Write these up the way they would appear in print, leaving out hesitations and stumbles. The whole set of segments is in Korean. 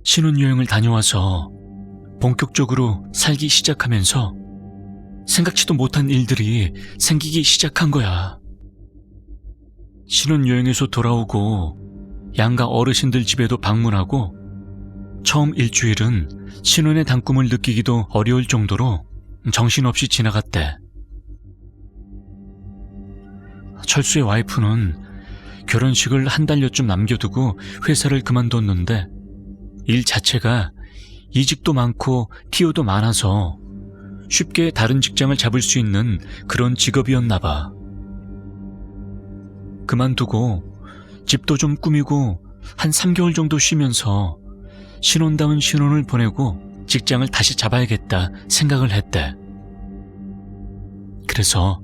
신혼여행을 다녀와서 본격적으로 살기 시작하면서 생각지도 못한 일들이 생기기 시작한 거야. 신혼여행에서 돌아오고 양가 어르신들 집에도 방문하고 처음 일주일은 신혼의 단꿈을 느끼기도 어려울 정도로 정신없이 지나갔대. 철수의 와이프는 결혼식을 한 달여쯤 남겨두고 회사를 그만뒀는데 일 자체가 이직도 많고 티오도 많아서 쉽게 다른 직장을 잡을 수 있는 그런 직업이었나 봐. 그만두고 집도 좀 꾸미고 한 3개월 정도 쉬면서 신혼다운 신혼을 보내고 직장을 다시 잡아야겠다 생각을 했대. 그래서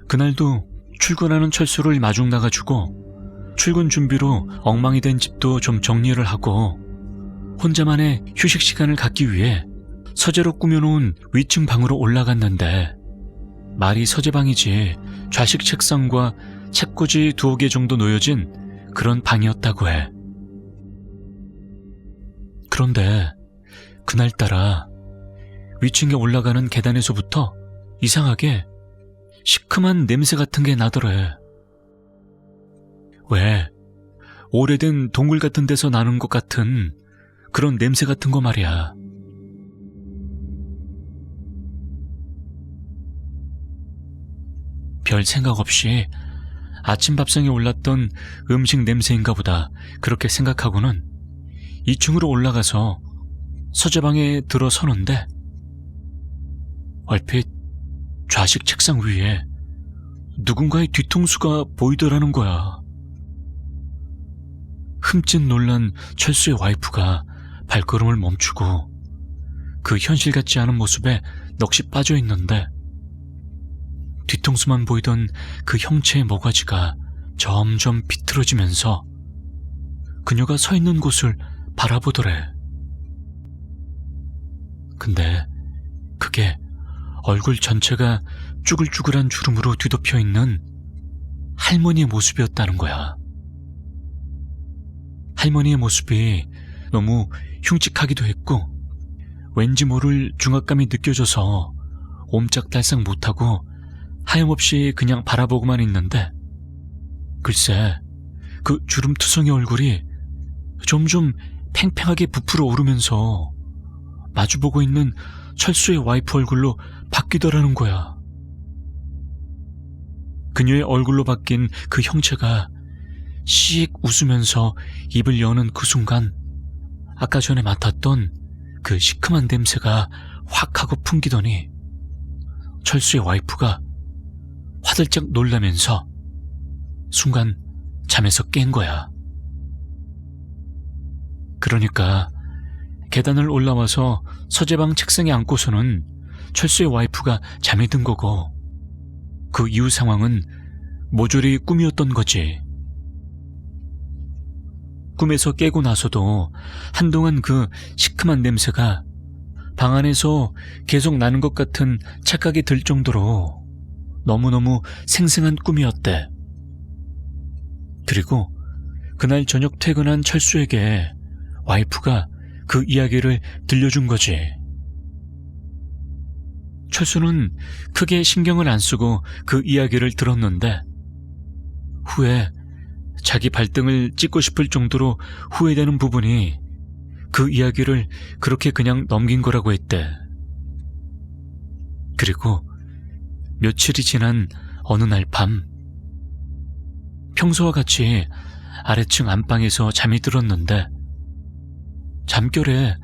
그날도 출근하는 철수를 마중 나가주고 출근 준비로 엉망이 된 집도 좀 정리를 하고 혼자만의 휴식 시간을 갖기 위해 서재로 꾸며놓은 위층 방으로 올라갔는데 말이 서재방이지 좌식 책상과 책꽂이 2개 정도 놓여진 그런 방이었다고 해. 그런데 그날따라 위층에 올라가는 계단에서부터 이상하게 시큼한 냄새 같은 게 나더래. 왜? 오래된 동굴 같은 데서 나는 것 같은 그런 냄새 같은 거 말이야. 별 생각 없이 아침 밥상에 올랐던 음식 냄새인가 보다 그렇게 생각하고는 2층으로 올라가서 서재방에 들어서는데 얼핏 좌식 책상 위에 누군가의 뒤통수가 보이더라는 거야. 흠칫 놀란 철수의 와이프가 발걸음을 멈추고 그 현실 같지 않은 모습에 넋이 빠져 있는데 뒤통수만 보이던 그 형체의 모가지가 점점 비틀어지면서 그녀가 서 있는 곳을 바라보더래. 근데 그게 얼굴 전체가 쭈글쭈글한 주름으로 뒤덮여 있는 할머니의 모습이었다는 거야. 할머니의 모습이 너무 흉측하기도 했고 왠지 모를 중압감이 느껴져서 옴짝달싹 못하고 하염없이 그냥 바라보고만 있는데 글쎄 그 주름투성이 얼굴이 점점 팽팽하게 부풀어 오르면서 마주보고 있는 철수의 와이프 얼굴로 바뀌더라는 거야. 그녀의 얼굴로 바뀐 그 형체가 씩 웃으면서 입을 여는 그 순간 아까 전에 맡았던 그 시큼한 냄새가 확 하고 풍기더니 철수의 와이프가 화들짝 놀라면서 순간 잠에서 깬 거야. 그러니까 계단을 올라와서 서재방 책상에 앉고서는 철수의 와이프가 잠이 든 거고 그 이후 상황은 모조리 꿈이었던 거지. 꿈에서 깨고 나서도 한동안 그 시큼한 냄새가 방 안에서 계속 나는 것 같은 착각이 들 정도로 너무너무 생생한 꿈이었대. 그리고 그날 저녁 퇴근한 철수에게 와이프가 그 이야기를 들려준 거지. 철수는 크게 신경을 안 쓰고 그 이야기를 들었는데 후에 자기 발등을 찍고 싶을 정도로 후회되는 부분이 그 이야기를 그렇게 그냥 넘긴 거라고 했대. 그리고 며칠이 지난 어느 날 밤 평소와 같이 아래층 안방에서 잠이 들었는데 잠결에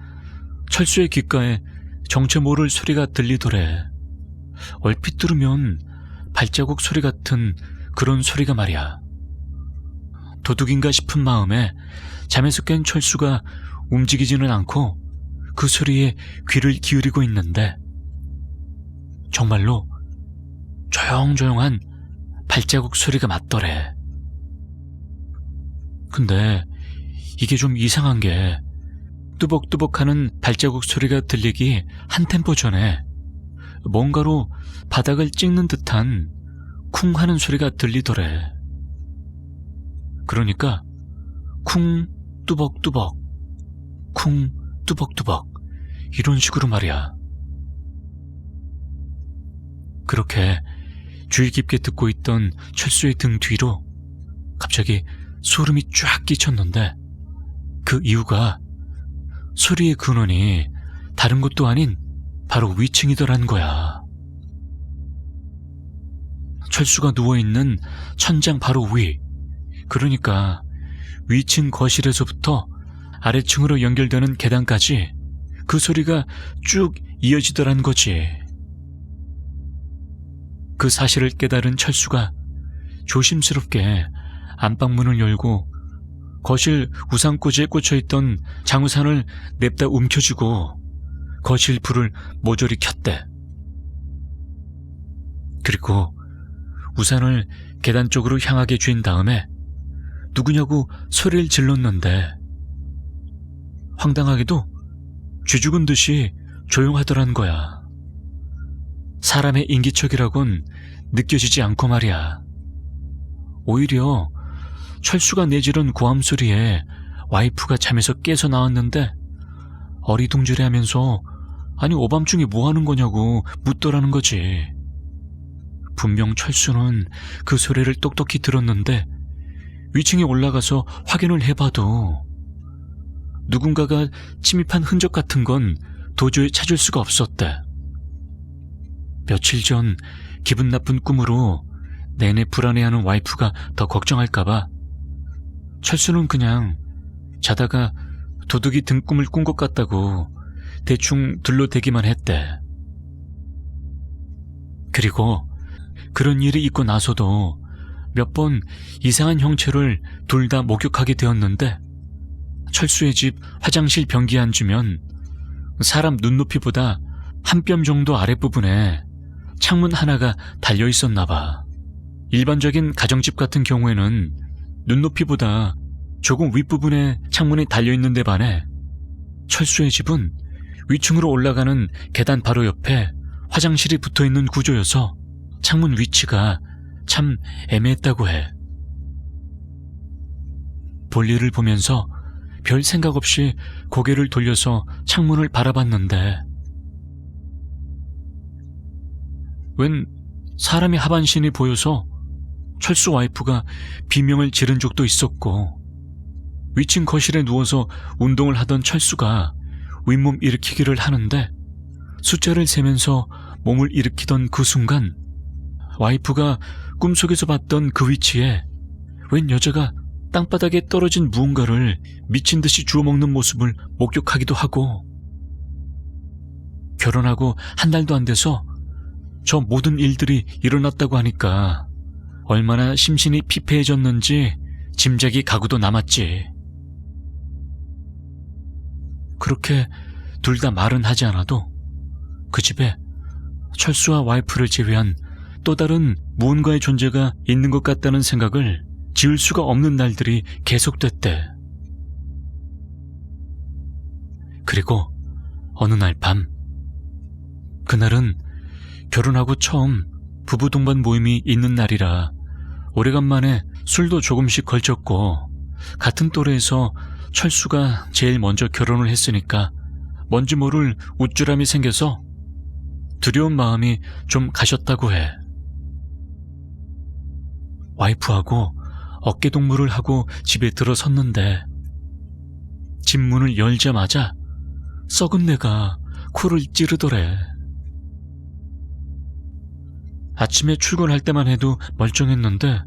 철수의 귓가에 정체 모를 소리가 들리더래. 얼핏 들으면 발자국 소리 같은 그런 소리가 말이야. 도둑인가 싶은 마음에 잠에서 깬 철수가 움직이지는 않고 그 소리에 귀를 기울이고 있는데 정말로 조용조용한 발자국 소리가 맞더래. 근데 이게 좀 이상한 게 뚜벅뚜벅하는 발자국 소리가 들리기 한 템포 전에 뭔가로 바닥을 찍는 듯한 쿵 하는 소리가 들리더래. 그러니까 쿵 뚜벅뚜벅 쿵 뚜벅뚜벅 이런 식으로 말이야. 그렇게 주의 깊게 듣고 있던 철수의 등 뒤로 갑자기 소름이 쫙 끼쳤는데 그 이유가 소리의 근원이 다른 것도 아닌 바로 위층이더란 거야. 철수가 누워있는 천장 바로 위, 그러니까 위층 거실에서부터 아래층으로 연결되는 계단까지 그 소리가 쭉 이어지더란 거지. 그 사실을 깨달은 철수가 조심스럽게 안방문을 열고 거실 우산꽂이에 꽂혀있던 장우산을 냅다 움켜쥐고 거실 불을 모조리 켰대. 그리고 우산을 계단 쪽으로 향하게 쥔 다음에 누구냐고 소리를 질렀는데 황당하게도 쥐죽은 듯이 조용하더란 거야. 사람의 인기척이라곤 느껴지지 않고 말이야. 오히려 철수가 내지른 고함 소리에 와이프가 잠에서 깨서 나왔는데 어리둥절해하면서 아니 오밤중에 뭐하는 거냐고 묻더라는 거지. 분명 철수는 그 소리를 똑똑히 들었는데 위층에 올라가서 확인을 해봐도 누군가가 침입한 흔적 같은 건 도저히 찾을 수가 없었대. 며칠 전 기분 나쁜 꿈으로 내내 불안해하는 와이프가 더 걱정할까봐 철수는 그냥 자다가 도둑이 등꿈을 꾼 것 같다고 대충 둘러대기만 했대. 그리고 그런 일이 있고 나서도 몇 번 이상한 형체를 둘 다 목격하게 되었는데 철수의 집 화장실 변기에 앉으면 사람 눈높이보다 한 뼘 정도 아랫부분에 창문 하나가 달려있었나 봐. 일반적인 가정집 같은 경우에는 눈높이보다 조금 윗부분에 창문이 달려있는 데 반해 철수의 집은 위층으로 올라가는 계단 바로 옆에 화장실이 붙어있는 구조여서 창문 위치가 참 애매했다고 해. 볼일을 보면서 별 생각 없이 고개를 돌려서 창문을 바라봤는데 웬 사람이 하반신이 보여서 철수 와이프가 비명을 지른 적도 있었고 위층 거실에 누워서 운동을 하던 철수가 윗몸 일으키기를 하는데 숫자를 세면서 몸을 일으키던 그 순간 와이프가 꿈속에서 봤던 그 위치에 웬 여자가 땅바닥에 떨어진 무언가를 미친 듯이 주워 먹는 모습을 목격하기도 하고 결혼하고 한 달도 안 돼서 저 모든 일들이 일어났다고 하니까 얼마나 심신이 피폐해졌는지 짐작이 가구도 남았지. 그렇게 둘 다 말은 하지 않아도 그 집에 철수와 와이프를 제외한 또 다른 무언가의 존재가 있는 것 같다는 생각을 지울 수가 없는 날들이 계속됐대. 그리고 어느 날 밤, 그날은 결혼하고 처음 부부 동반 모임이 있는 날이라 오래간만에 술도 조금씩 걸쳤고 같은 또래에서 철수가 제일 먼저 결혼을 했으니까 뭔지 모를 우쭐함이 생겨서 두려운 마음이 좀 가셨다고 해. 와이프하고 어깨동무를 하고 집에 들어섰는데 집 문을 열자마자 썩은 내가 코를 찌르더래. 아침에 출근할 때만 해도 멀쩡했는데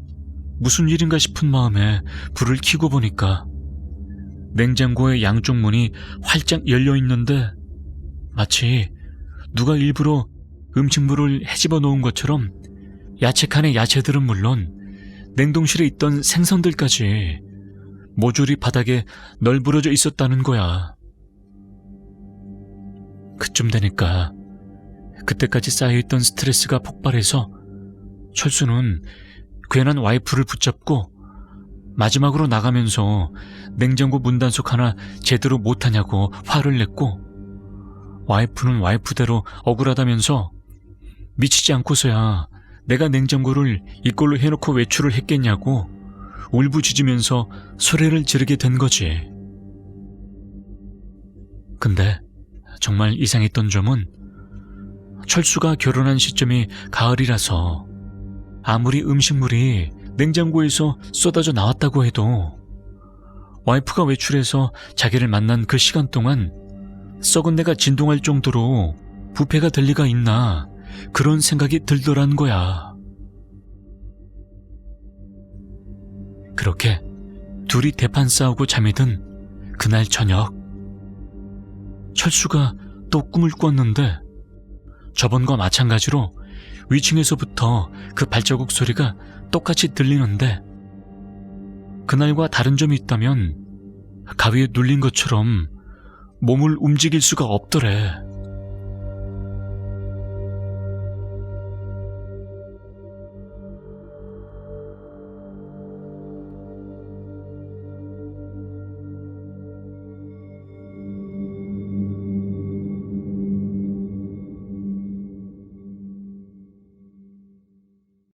무슨 일인가 싶은 마음에 불을 켜고 보니까 냉장고의 양쪽 문이 활짝 열려있는데 마치 누가 일부러 음식물을 헤집어 놓은 것처럼 야채칸의 야채들은 물론 냉동실에 있던 생선들까지 모조리 바닥에 널브러져 있었다는 거야. 그쯤 되니까 그때까지 쌓여있던 스트레스가 폭발해서 철수는 괜한 와이프를 붙잡고 마지막으로 나가면서 냉장고 문단속 하나 제대로 못하냐고 화를 냈고 와이프는 와이프대로 억울하다면서 미치지 않고서야 내가 냉장고를 이꼴로 해놓고 외출을 했겠냐고 울부짖으면서 소리를 지르게 된 거지. 근데 정말 이상했던 점은 철수가 결혼한 시점이 가을이라서 아무리 음식물이 냉장고에서 쏟아져 나왔다고 해도 와이프가 외출해서 자기를 만난 그 시간 동안 썩은 내가 진동할 정도로 부패가 될 리가 있나, 그런 생각이 들더란 거야. 그렇게 둘이 대판 싸우고 잠이 든 그날 저녁, 철수가 또 꿈을 꿨는데 저번과 마찬가지로 위층에서부터 그 발자국 소리가 똑같이 들리는데, 그날과 다른 점이 있다면 가위에 눌린 것처럼 몸을 움직일 수가 없더래.